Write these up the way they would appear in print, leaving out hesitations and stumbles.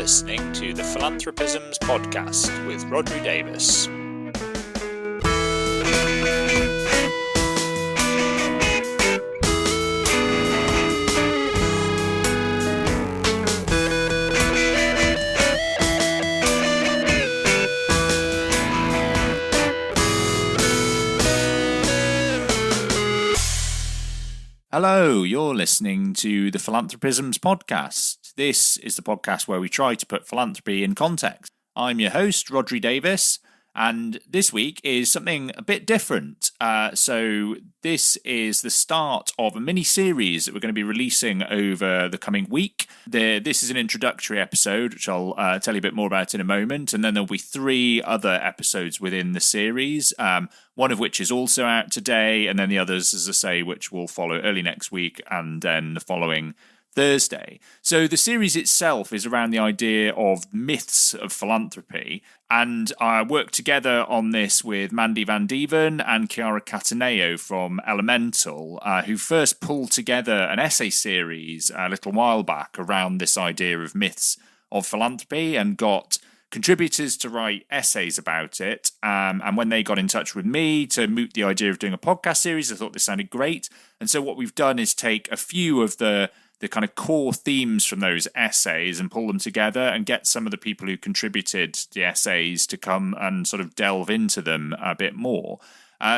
listening to the Philanthropisms podcast with Rhodri Davis. Hello, you're listening to the Philanthropisms podcast. This is the podcast where we try to put philanthropy in context. I'm your host, Rhodri Davis, and this week is something a bit different. So this is the start of a mini-series that we're going to be releasing over the coming week. This is an introductory episode, which I'll tell you a bit more about in a moment, and then there'll be 3 other episodes within the series, one of which is also out today, and then the others, as I say, which will follow early next week and then the following Thursday. So the series itself is around the idea of myths of philanthropy, and I worked together on this with Mandy van Deven and Chiara Cattaneo from Elemental, who first pulled together an essay series a little while back around this idea of myths of philanthropy and got contributors to write essays about it. And when they got in touch with me to moot the idea of doing a podcast series, I thought this sounded great. And so what we've done is take a few of the kind of core themes from those essays and pull them together and get some of the people who contributed the essays to come and sort of delve into them a bit more.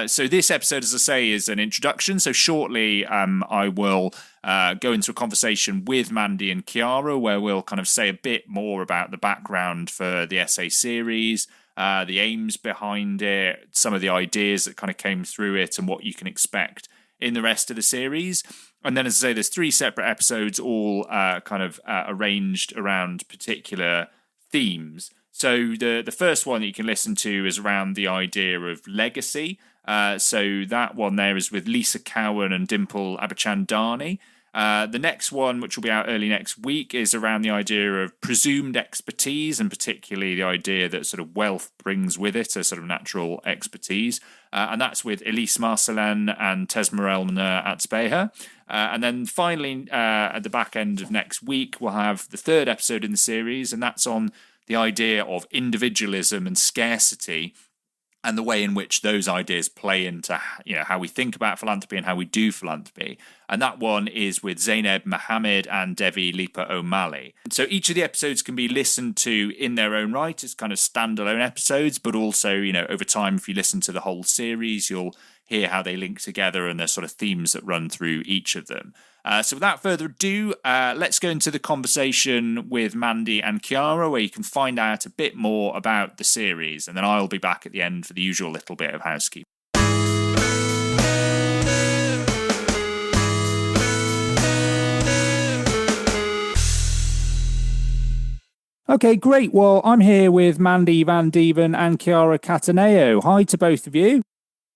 So this episode, as I say, is an introduction. So shortly I will go into a conversation with Mandy and Chiara where we'll kind of say a bit more about the background for the essay series, the aims behind it, some of the ideas that kind of came through it and what you can expect in the rest of the series. And then, as I say, there's 3 separate episodes, all kind of arranged around particular themes. So the first one that you can listen to is around the idea of legacy. So that one there is with Lisa Cowan and Dimple Abichandani. The next one, which will be out early next week, is around the idea of presumed expertise, and particularly the idea that sort of wealth brings with it a sort of natural expertise. And that's with Elise Marcelin and Tesmerelna Atsbeha. And then finally, at the back end of next week, we'll have the 3rd episode in the series, and that's on the idea of individualism and scarcity and the way in which those ideas play into, how we think about philanthropy and how we do philanthropy. And that one is with Zainab Mohammed and Devi Lipa O'Malley. So each of the episodes can be listened to in their own right as kind of standalone episodes, but also, over time, if you listen to the whole series, you'll hear how they link together and the sort of themes that run through each of them. So without further ado, let's go into the conversation with Mandy and Chiara, where you can find out a bit more about the series, and then I'll be back at the end for the usual little bit of housekeeping. Okay, great. Well, I'm here with Mandy van Deven and Chiara Cattaneo. Hi to both of you.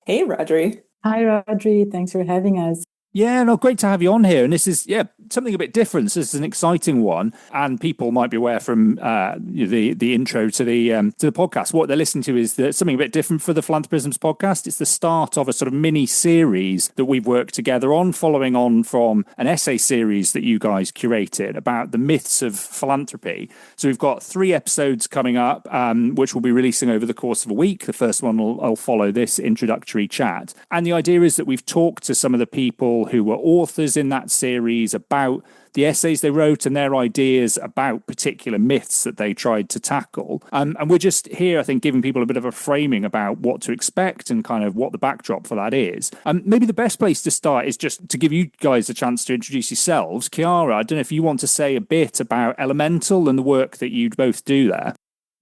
Hey, Rhodri. Hi, Rhodri. Thanks for having us. Yeah, no, great to have you on here. And this is, something a bit different. So this is an exciting one. And people might be aware from the intro to the podcast, what they're listening to is something a bit different for the Philanthropisms podcast. It's the start of a sort of mini series that we've worked together on, following on from an essay series that you guys curated about the myths of philanthropy. So we've got 3 episodes coming up, which we'll be releasing over the course of a week. The first one will follow this introductory chat. And the idea is that we've talked to some of the people who were authors in that series about the essays they wrote and their ideas about particular myths that they tried to tackle. And we're just here, I think, giving people a bit of a framing about what to expect and kind of what the backdrop for that is. Maybe the best place to start is just to give you guys a chance to introduce yourselves. Chiara, I don't know if you want to say a bit about Elemental and the work that you both do there.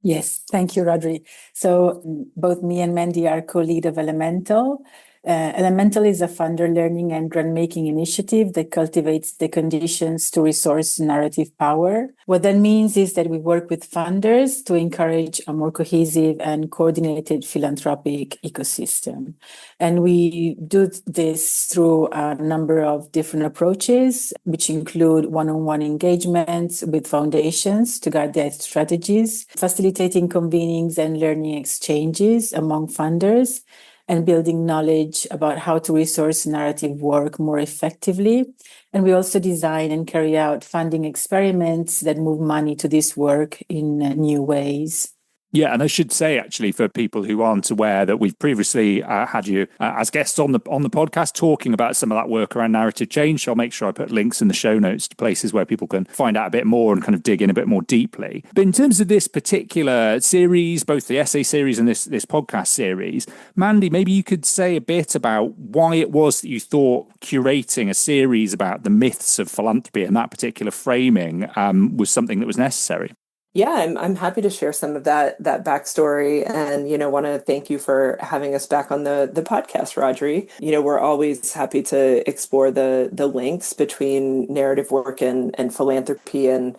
Yes, thank you, Rhodri. So both me and Mandy are co-lead of Elemental. Elemental is a funder learning and grant-making initiative that cultivates the conditions to resource narrative power. What that means is that we work with funders to encourage a more cohesive and coordinated philanthropic ecosystem. And we do this through a number of different approaches, which include one-on-one engagements with foundations to guide their strategies, facilitating convenings and learning exchanges among funders, and building knowledge about how to resource narrative work more effectively. And we also design and carry out funding experiments that move money to this work in new ways. Yeah, and I should say, actually, for people who aren't aware, that we've previously had you as guests on the podcast talking about some of that work around narrative change. So I'll make sure I put links in the show notes to places where people can find out a bit more and kind of dig in a bit more deeply. But in terms of this particular series, both the essay series and this podcast series, Mandy, maybe you could say a bit about why it was that you thought curating a series about the myths of philanthropy and that particular framing was something that was necessary. Yeah, I'm happy to share some of that backstory, and want to thank you for having us back on the podcast, Rhodri. We're always happy to explore the links between narrative work and philanthropy, and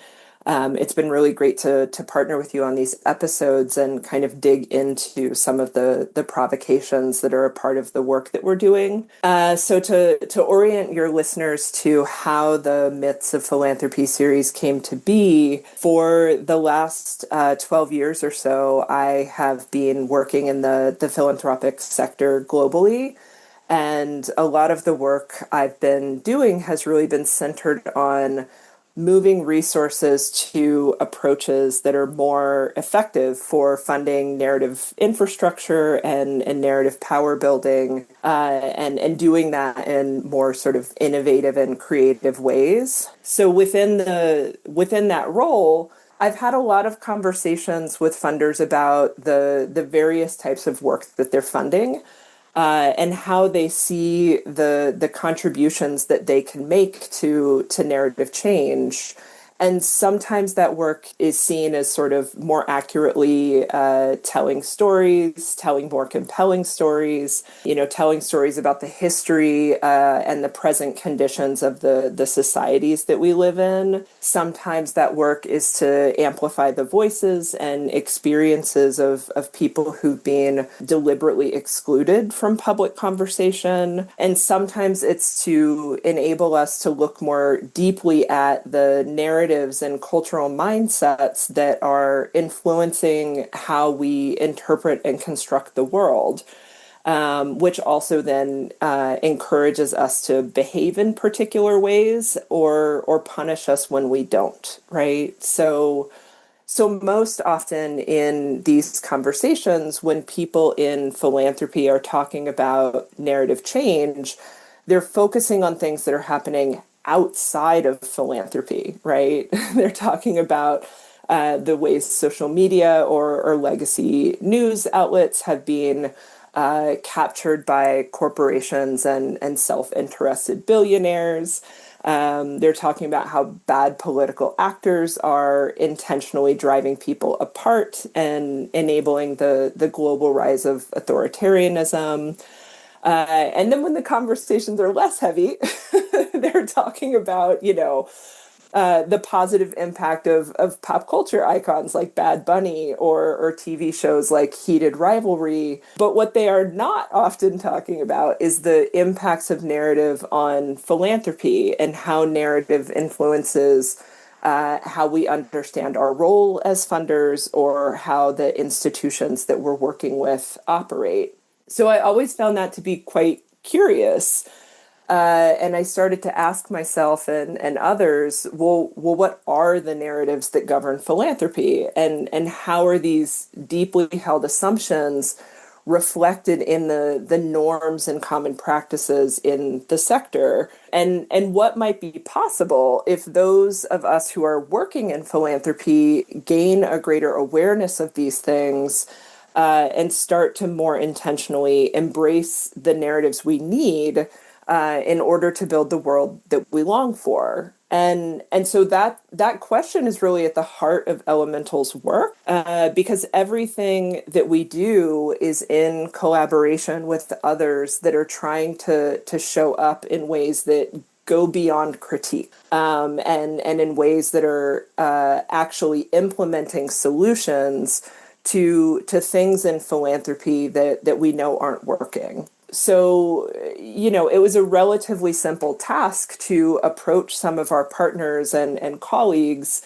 it's been really great to partner with you on these episodes and kind of dig into some of the provocations that are a part of the work that we're doing. So to orient your listeners to how the Myths of Philanthropy series came to be, for the last 12 years or so, I have been working in the philanthropic sector globally. And a lot of the work I've been doing has really been centered on moving resources to approaches that are more effective for funding narrative infrastructure and narrative power building, and doing that in more sort of innovative and creative ways. So within that role, I've had a lot of conversations with funders about the various types of work that they're funding. And how they see the contributions that they can make to narrative change. And sometimes that work is seen as sort of more accurately telling stories, telling more compelling stories, telling stories about the history and the present conditions of the societies that we live in. Sometimes that work is to amplify the voices and experiences of people who've been deliberately excluded from public conversation. And sometimes it's to enable us to look more deeply at the narrative and cultural mindsets that are influencing how we interpret and construct the world, which also then encourages us to behave in particular ways or punish us when we don't, right? So most often in these conversations, when people in philanthropy are talking about narrative change, they're focusing on things that are happening outside of philanthropy, right? They're talking about the ways social media or legacy news outlets have been captured by corporations and self-interested billionaires. They're talking about how bad political actors are intentionally driving people apart and enabling the global rise of authoritarianism. And then when the conversations are less heavy, they're talking about, the positive impact of pop culture icons like Bad Bunny or TV shows like Heated Rivalry. But what they are not often talking about is the impacts of narrative on philanthropy and how narrative influences how we understand our role as funders or how the institutions that we're working with operate. So I always found that to be quite curious. And I started to ask myself and others, well, what are the narratives that govern philanthropy? And how are these deeply held assumptions reflected in the norms and common practices in the sector? And what might be possible if those of us who are working in philanthropy gain a greater awareness of these things, and start to more intentionally embrace the narratives we need in order to build the world that we long for. And so that question is really at the heart of Elemental's work, because everything that we do is in collaboration with others that are trying to show up in ways that go beyond critique, and in ways that are actually implementing solutions to things in philanthropy that we know aren't working. So, it was a relatively simple task to approach some of our partners and colleagues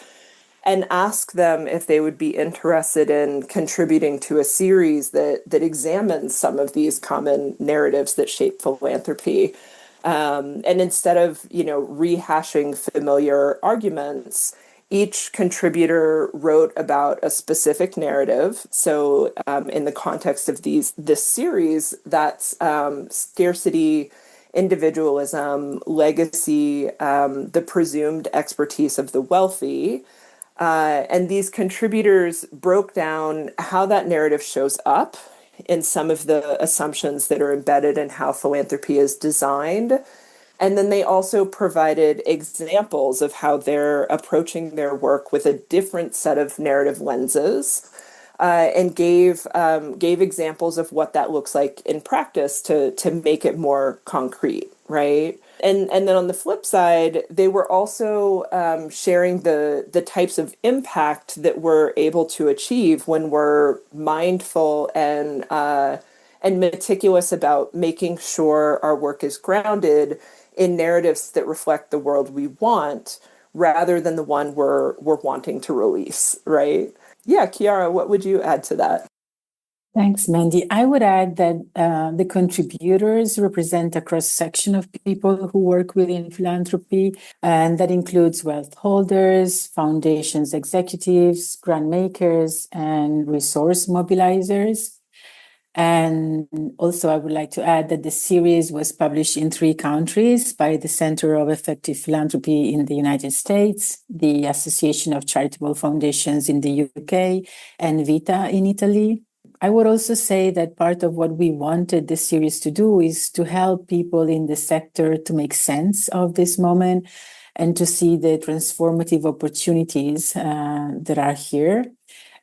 and ask them if they would be interested in contributing to a series that examines some of these common narratives that shape philanthropy. And instead of, rehashing familiar arguments, each contributor wrote about a specific narrative. So, in the context of this series, that's scarcity, individualism, legacy, the presumed expertise of the wealthy. And these contributors broke down how that narrative shows up in some of the assumptions that are embedded in how philanthropy is designed. And then they also provided examples of how they're approaching their work with a different set of narrative lenses, and gave examples of what that looks like in practice to make it more concrete, right? And then on the flip side, they were also sharing the types of impact that we're able to achieve when we're mindful and meticulous about making sure our work is grounded in narratives that reflect the world we want, rather than the one we're wanting to release, right? Yeah, Chiara, what would you add to that? Thanks, Mandy. I would add that the contributors represent a cross-section of people who work within philanthropy, and that includes wealth holders, foundations executives, grant makers, and resource mobilizers. And also, I would like to add that the series was published in 3 countries by the Center of Effective Philanthropy in the United States, the Association of Charitable Foundations in the UK, and Vita in Italy. I would also say that part of what we wanted this series to do is to help people in the sector to make sense of this moment and to see the transformative opportunities that are here,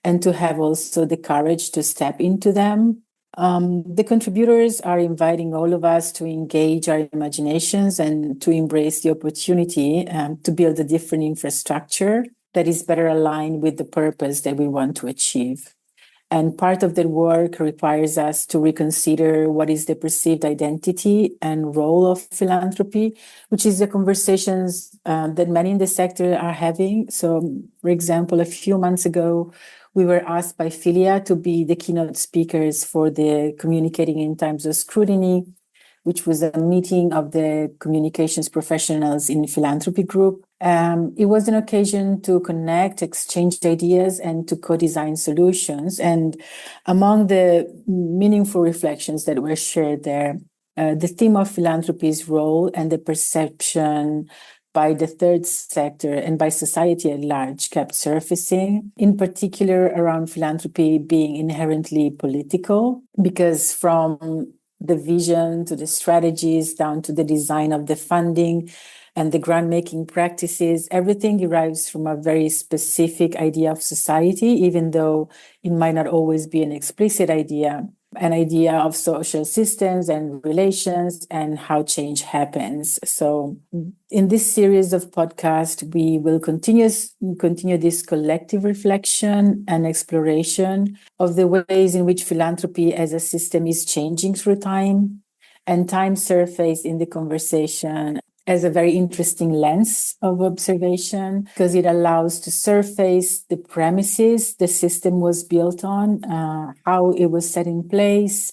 and to have also the courage to step into them. The contributors are inviting all of us to engage our imaginations and to embrace the opportunity to build a different infrastructure that is better aligned with the purpose that we want to achieve. And part of the work requires us to reconsider what is the perceived identity and role of philanthropy, which is the conversations that many in the sector are having. So, for example, a few months ago, we were asked by Philia to be the keynote speakers for the Communicating in Times of Scrutiny, which was a meeting of the communications professionals in Philanthropy Group. It was an occasion to connect, exchange ideas, and to co-design solutions. And among the meaningful reflections that were shared there, the theme of philanthropy's role and the perception by the third sector and by society at large kept surfacing, in particular around philanthropy being inherently political, because from the vision to the strategies down to the design of the funding and the grant-making practices, everything derives from a very specific idea of society, even though it might not always be an explicit idea, an idea of social systems and relations and how change happens. So in this series of podcasts, we will continue this collective reflection and exploration of the ways in which philanthropy as a system is changing through time, and time surface in the conversation as a very interesting lens of observation, because it allows to surface the premises the system was built on, how it was set in place,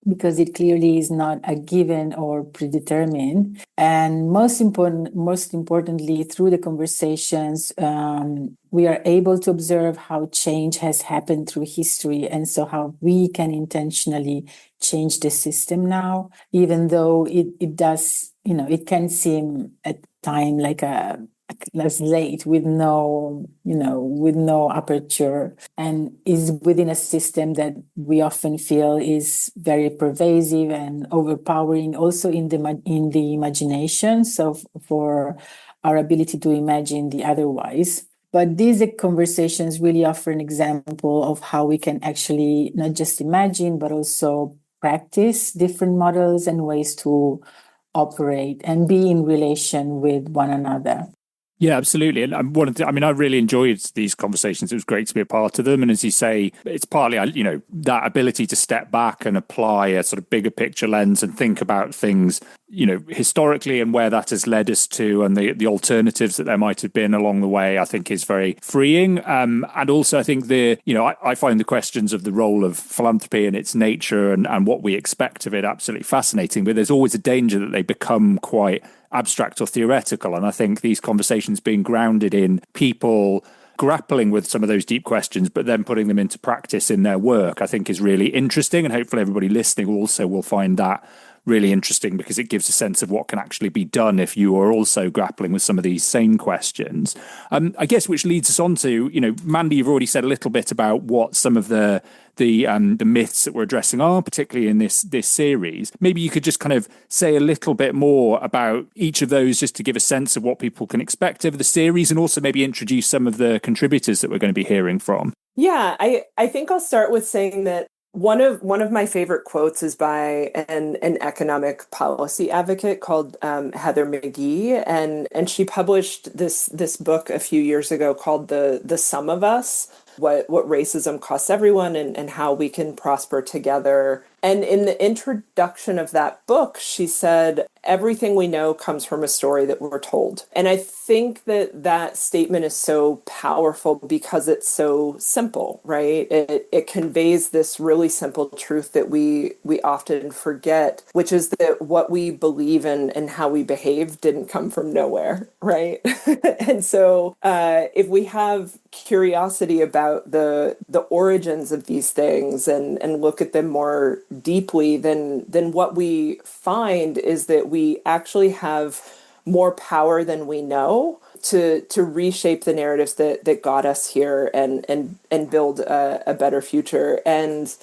because it clearly is not a given or predetermined. And most importantly, through the conversations, we are able to observe how change has happened through history, and so how we can intentionally change the system now, even though it does, it can seem at time like as late with no aperture, and is within a system that we often feel is very pervasive and overpowering, also in the imagination. So for our ability to imagine the otherwise. But these conversations really offer an example of how we can actually not just imagine, but also practice different models and ways to operate and be in relation with one another. Yeah, absolutely. And I really enjoyed these conversations. It was great to be a part of them. And as you say, it's partly, that ability to step back and apply a sort of bigger picture lens and think about things, historically and where that has led us to and the alternatives that there might have been along the way, I think is very freeing. And also I think I find the questions of the role of philanthropy and its nature and what we expect of it absolutely fascinating. But there's always a danger that they become quite abstract or theoretical. And I think these conversations being grounded in people grappling with some of those deep questions, but then putting them into practice in their work, I think is really interesting. And hopefully everybody listening also will find that really interesting because it gives a sense of what can actually be done if you are also grappling with some of these same questions. I guess which leads us on to, Mandy, you've already said a little bit about what some of the myths that we're addressing are, particularly in this series. Maybe you could just kind of say a little bit more about each of those just to give a sense of what people can expect over the series and also maybe introduce some of the contributors that we're going to be hearing from. Yeah, I think I'll start with saying that one of my favorite quotes is by an economic policy advocate called Heather McGhee, and she published this book a few years ago called The Sum of Us: What Racism Costs Everyone and How We Can Prosper Together. And in the introduction of that book, she said, everything we know comes from a story that we're told. And I think that statement is so powerful because it's so simple, right? It conveys this really simple truth that we often forget, which is that what we believe in and how we behave didn't come from nowhere, right? And so if we have curiosity about the origins of these things and look at them more deeply, then what we find is that we actually have more power than we know to reshape the narratives that got us here and build a better future. And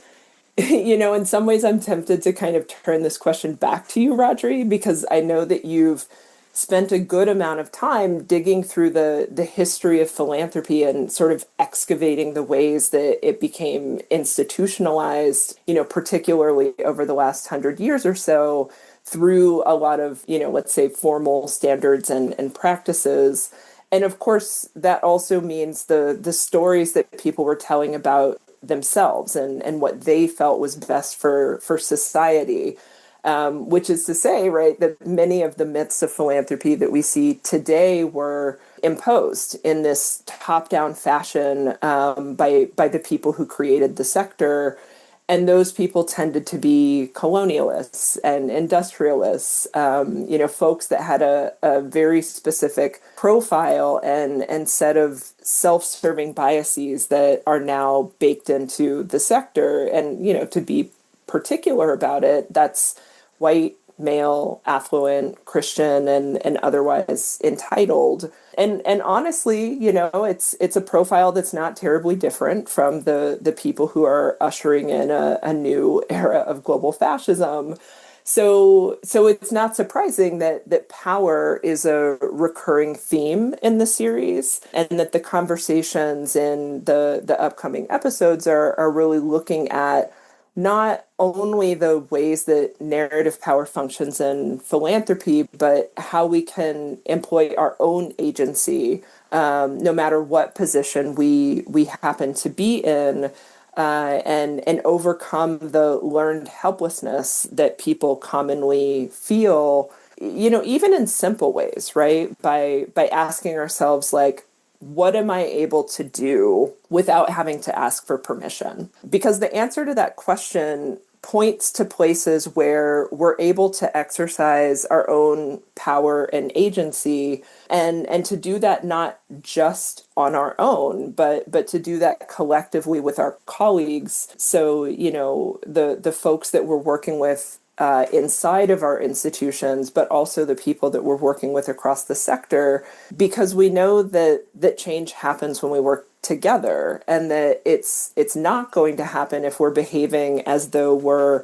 in some ways I'm tempted to kind of turn this question back to you, Rhodri, because I know that you've spent a good amount of time digging through the history of philanthropy and sort of excavating the ways that it became institutionalized, particularly over the last 100 years or so through a lot of, let's say formal standards and practices. And of course, that also means the stories that people were telling about themselves and what they felt was best for society. Which is to say, right, that many of the myths of philanthropy that we see today were imposed in this top-down fashion by the people who created the sector. And those people tended to be colonialists and industrialists, folks that had a very specific profile and set of self-serving biases that are now baked into the sector. And, to be particular about it, that's white, male, affluent, Christian, and otherwise entitled. And honestly, it's a profile that's not terribly different from the people who are ushering in a new era of global fascism. So it's not surprising that power is a recurring theme in the series, and that the conversations in the upcoming episodes are really looking at not only the ways that narrative power functions in philanthropy, but how we can employ our own agency, no matter what position we happen to be in, and overcome the learned helplessness that people commonly feel, even in simple ways, right? By asking ourselves, like, what am I able to do without having to ask for permission? Because the answer to that question points to places where we're able to exercise our own power and agency, and to do that not just on our own, but to do that collectively with our colleagues. So, the folks that we're working with inside of our institutions, but also the people that we're working with across the sector, because we know that change happens when we work together, and that it's not going to happen if we're behaving as though we're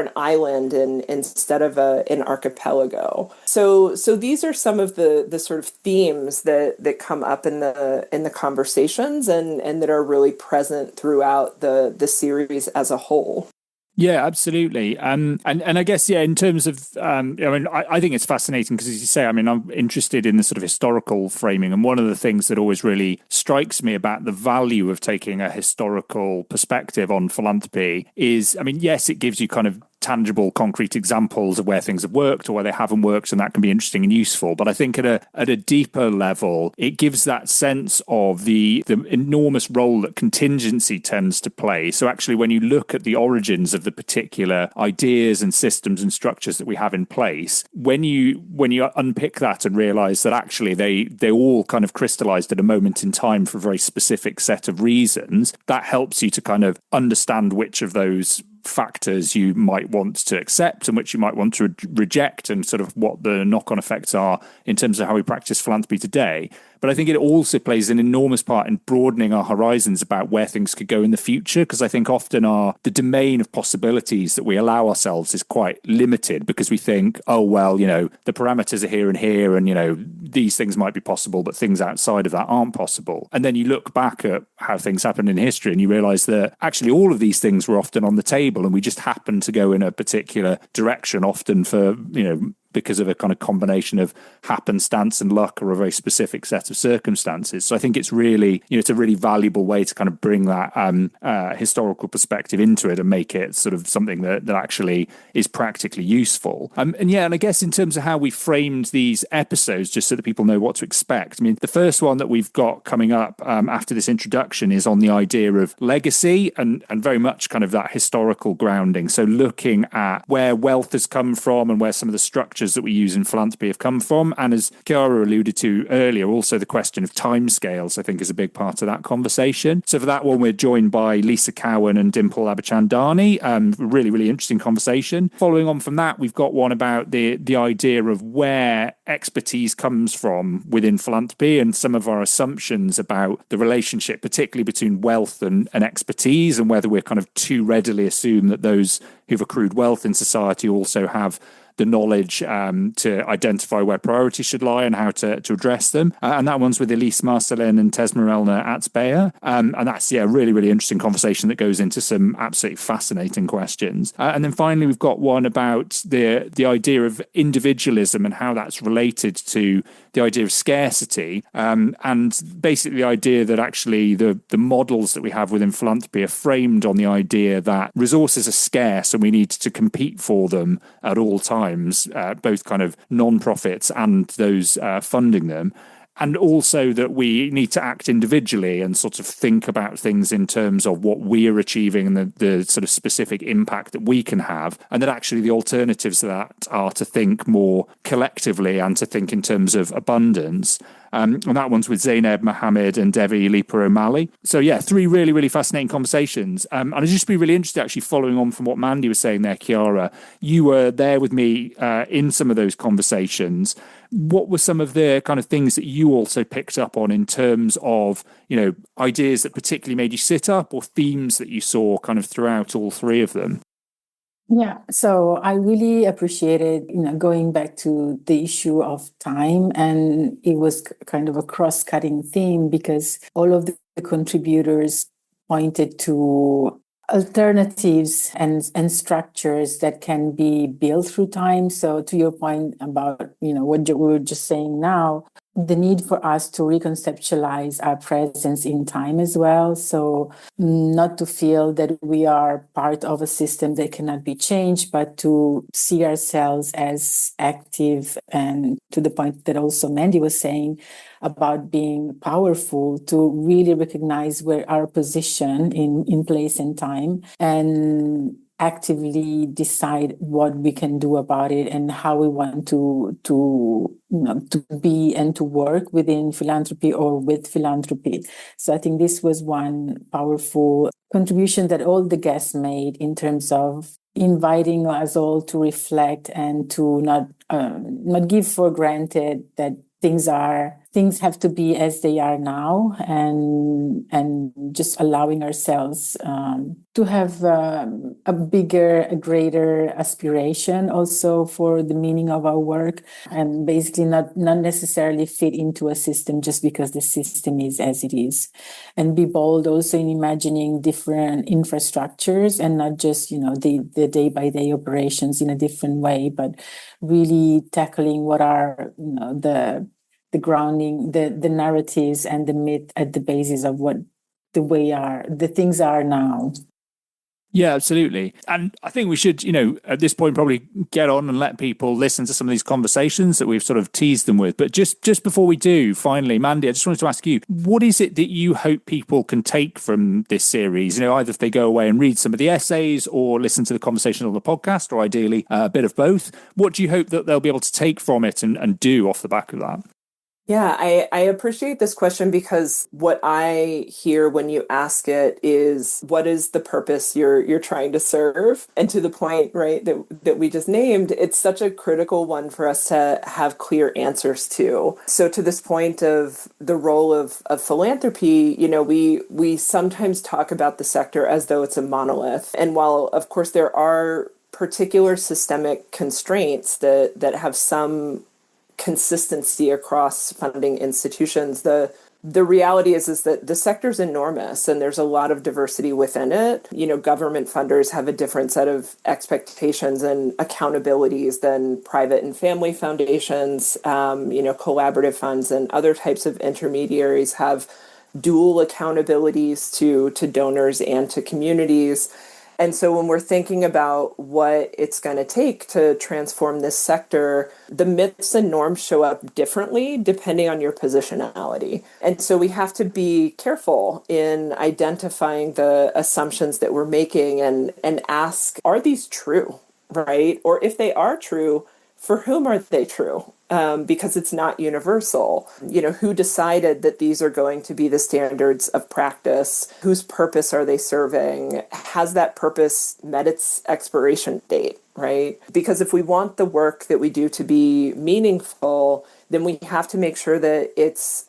an island instead of an archipelago. So these are some of the sort of themes that come up in the conversations and that are really present throughout the series as a whole. Yeah, absolutely. And I guess, yeah, in terms of, I think it's fascinating because, as you say, I'm interested in the sort of historical framing. And one of the things that always really strikes me about the value of taking a historical perspective on philanthropy is, yes, it gives you kind of tangible, concrete examples of where things have worked or where they haven't worked, and that can be interesting and useful. But I think at a deeper level, it gives that sense of the enormous role that contingency tends to play. So actually, when you look at the origins of the particular ideas and systems and structures that we have in place, when you unpick that and realize that actually they all kind of crystallized at a moment in time for a very specific set of reasons, that helps you to kind of understand which of those factors you might want to accept and which you might want to reject, and sort of what the knock-on effects are in terms of how we practice philanthropy today. But I think it also plays an enormous part in broadening our horizons about where things could go in the future, because I think often the domain of possibilities that we allow ourselves is quite limited, because we think, oh, well, the parameters are here and here, and, these things might be possible, but things outside of that aren't possible. And then you look back at how things happened in history and you realize that actually all of these things were often on the table, and we just happened to go in a particular direction, often for, because of a kind of combination of happenstance and luck, or a very specific set of circumstances. So I think it's really, it's a really valuable way to kind of bring that historical perspective into it and make it sort of something that actually is practically useful. And I guess in terms of how we framed these episodes, just so that people know what to expect. The first one that we've got coming up after this introduction is on the idea of legacy and very much kind of that historical grounding. So looking at where wealth has come from and where some of the structures that we use in philanthropy have come from. And as Chiara alluded to earlier, also the question of timescales, I think, is a big part of that conversation. So for that one, we're joined by Lisa Cowan and Dimple Abachandani. Really, really interesting conversation. Following on from that, we've got one about the idea of where expertise comes from within philanthropy and some of our assumptions about the relationship, particularly between wealth and expertise, and whether we're kind of too readily assume that those who've accrued wealth in society also have the knowledge to identify where priorities should lie and how to address them. And that one's with Elise Marcelin and Tesmerelna Atzbeyer. And that's, really, really interesting conversation that goes into some absolutely fascinating questions. And then finally, we've got one about the idea of individualism and how that's related to the idea of scarcity. And basically the idea that actually the models that we have within philanthropy are framed on the idea that resources are scarce and we need to compete for them at all times. Both kind of non-profits and those funding them. And also that we need to act individually and sort of think about things in terms of what we are achieving and the sort of specific impact that we can have. And that actually the alternatives to that are to think more collectively and to think in terms of abundance. And that one's with Zainab Mohammed and Devi Lipa O'Malley. So yeah, three really, really fascinating conversations. And I'd just be really interested, actually, following on from what Mandy was saying there, Chiara. You were there with me in some of those conversations. What were some of the kind of things that you also picked up on in terms of, ideas that particularly made you sit up, or themes that you saw kind of throughout all three of them? Yeah, so I really appreciated, going back to the issue of time, and it was kind of a cross-cutting theme because all of the contributors pointed to alternatives and structures that can be built through time. So to your point about, what we were just saying now, the need for us to reconceptualize our presence in time as well. So not to feel that we are part of a system that cannot be changed, but to see ourselves as active, and to the point that also Mandy was saying about being powerful, to really recognize where our position in place and time, and actively decide what we can do about it and how we want to be and to work within philanthropy or with philanthropy. So I think this was one powerful contribution that all the guests made in terms of inviting us all to reflect and to not give for granted that things are things have to be as they are now, and just allowing ourselves to have a bigger, a greater aspiration also for the meaning of our work, and basically not necessarily fit into a system just because the system is as it is, and be bold also in imagining different infrastructures and not just, the day-by-day operations in a different way, but really tackling what are, the grounding, the narratives and the myth at the basis of what the things are now. Yeah, absolutely. And I think we should, at this point, probably get on and let people listen to some of these conversations that we've sort of teased them with. But just before we do, finally, Mandy, I just wanted to ask you, what is it that you hope people can take from this series? Either if they go away and read some of the essays or listen to the conversation on the podcast, or ideally a bit of both. What do you hope that they'll be able to take from it and do off the back of that? Yeah, I appreciate this question, because what I hear when you ask it is, what is the purpose you're trying to serve? And to the point, right, that we just named, it's such a critical one for us to have clear answers to. So to this point of the role of philanthropy, we sometimes talk about the sector as though it's a monolith. And while, of course, there are particular systemic constraints that have some consistency across funding institutions, the reality is that the sector's enormous and there's a lot of diversity within it. Government funders have a different set of expectations and accountabilities than private and family foundations. Collaborative funds and other types of intermediaries have dual accountabilities to donors and to communities. And so when we're thinking about what it's going to take to transform this sector, the myths and norms show up differently depending on your positionality. And so we have to be careful in identifying the assumptions that we're making and ask, are these true, right? Or if they are true, for whom are they true? Because it's not universal. Who decided that these are going to be the standards of practice? Whose purpose are they serving? Has that purpose met its expiration date, right? Because if we want the work that we do to be meaningful, then we have to make sure that it's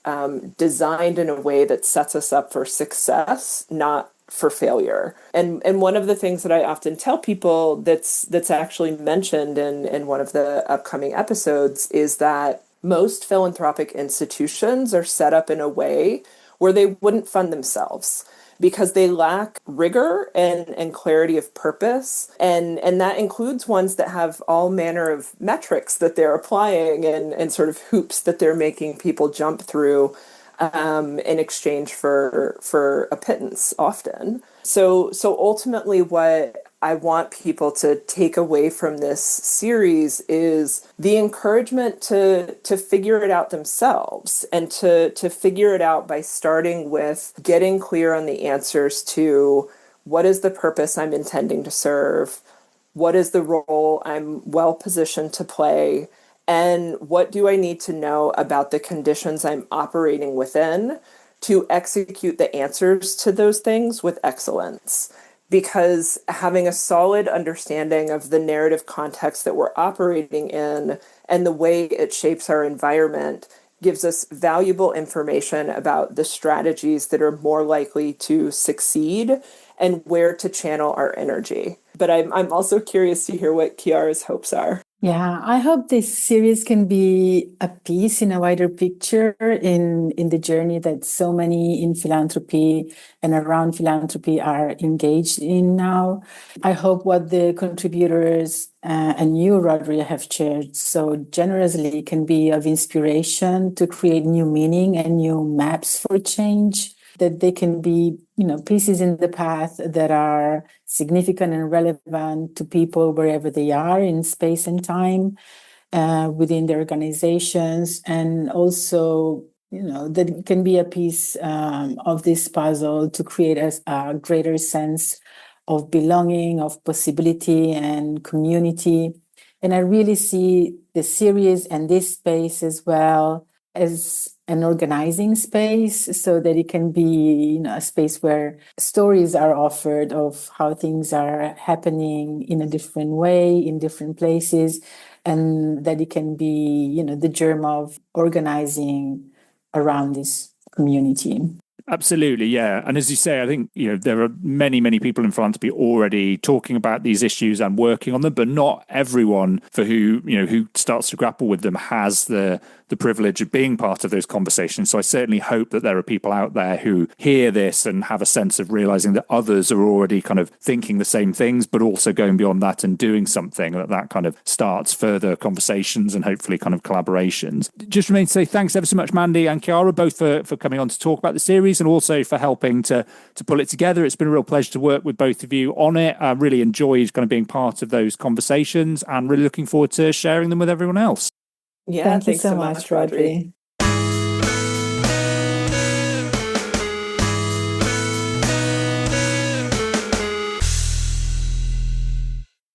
designed in a way that sets us up for success, not for failure. And one of the things that I often tell people that's actually mentioned in one of the upcoming episodes is that most philanthropic institutions are set up in a way where they wouldn't fund themselves because they lack rigor and clarity of purpose. And that includes ones that have all manner of metrics that they're applying and sort of hoops that they're making people jump through in exchange for a pittance often. So ultimately what I want people to take away from this series is the encouragement to figure it out themselves and to figure it out by starting with getting clear on the answers to what is the purpose I'm intending to serve, what is the role I'm well positioned to play, and what do I need to know about the conditions I'm operating within to execute the answers to those things with excellence. Because having a solid understanding of the narrative context that we're operating in and the way it shapes our environment gives us valuable information about the strategies that are more likely to succeed and where to channel our energy. But I'm also curious to hear what Chiara's hopes are. Yeah, I hope this series can be a piece in a wider picture in the journey that so many in philanthropy and around philanthropy are engaged in now. I hope what the contributors and you, Rhodri, have shared so generously can be of inspiration to create new meaning and new maps for change, that they can be, pieces in the path that are significant and relevant to people wherever they are in space and time, within their organizations, and also, that it can be a piece of this puzzle to create a greater sense of belonging, of possibility and community. And I really see the series and this space as well as an organizing space, so that it can be, a space where stories are offered of how things are happening in a different way, in different places, and that it can be, the germ of organizing around this community. Absolutely, yeah. And as you say, I think, there are many, many people in philanthropy already talking about these issues and working on them, but not everyone for who starts to grapple with them has the privilege of being part of those conversations. So I certainly hope that there are people out there who hear this and have a sense of realizing that others are already kind of thinking the same things, but also going beyond that and doing something that kind of starts further conversations and hopefully kind of collaborations. Just remains to say thanks ever so much, Mandy and Chiara, both for coming on to talk about the series and also for helping to pull it together. It's been a real pleasure to work with both of you on it. I really enjoyed kind of being part of those conversations and really looking forward to sharing them with everyone else. Yeah, thank you thanks so much, Rhodri.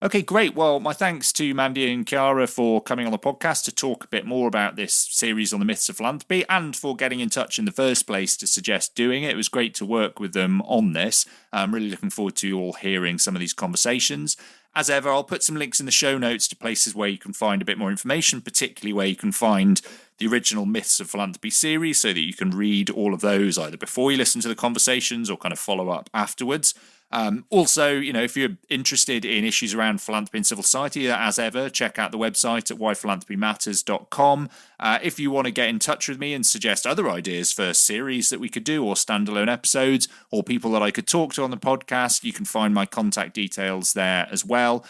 Okay, great. Well, my thanks to Mandy and Chiara for coming on the podcast to talk a bit more about this series on the myths of philanthropy and for getting in touch in the first place to suggest doing it. It was great to work with them on this. I'm really looking forward to you all hearing some of these conversations. As ever, I'll put some links in the show notes to places where you can find a bit more information, particularly where you can find the original Myths of Philanthropy series so that you can read all of those either before you listen to the conversations or kind of follow up afterwards. Also, if you're interested in issues around philanthropy and civil society, as ever, check out the website at whyphilanthropymatters.com. If you want to get in touch with me and suggest other ideas for series that we could do or standalone episodes or people that I could talk to on the podcast, you can find my contact details there as well.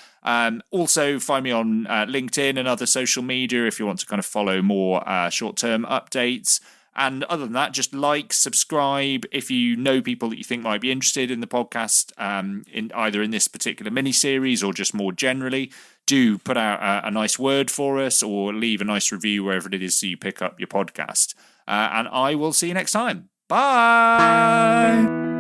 Also, find me on LinkedIn and other social media if you want to kind of follow more short-term updates. And other than that, just like, subscribe. If you know people that you think might be interested in the podcast, in either in this particular mini-series or just more generally, do put out a nice word for us or leave a nice review wherever it is so you pick up your podcast. And I will see you next time. Bye!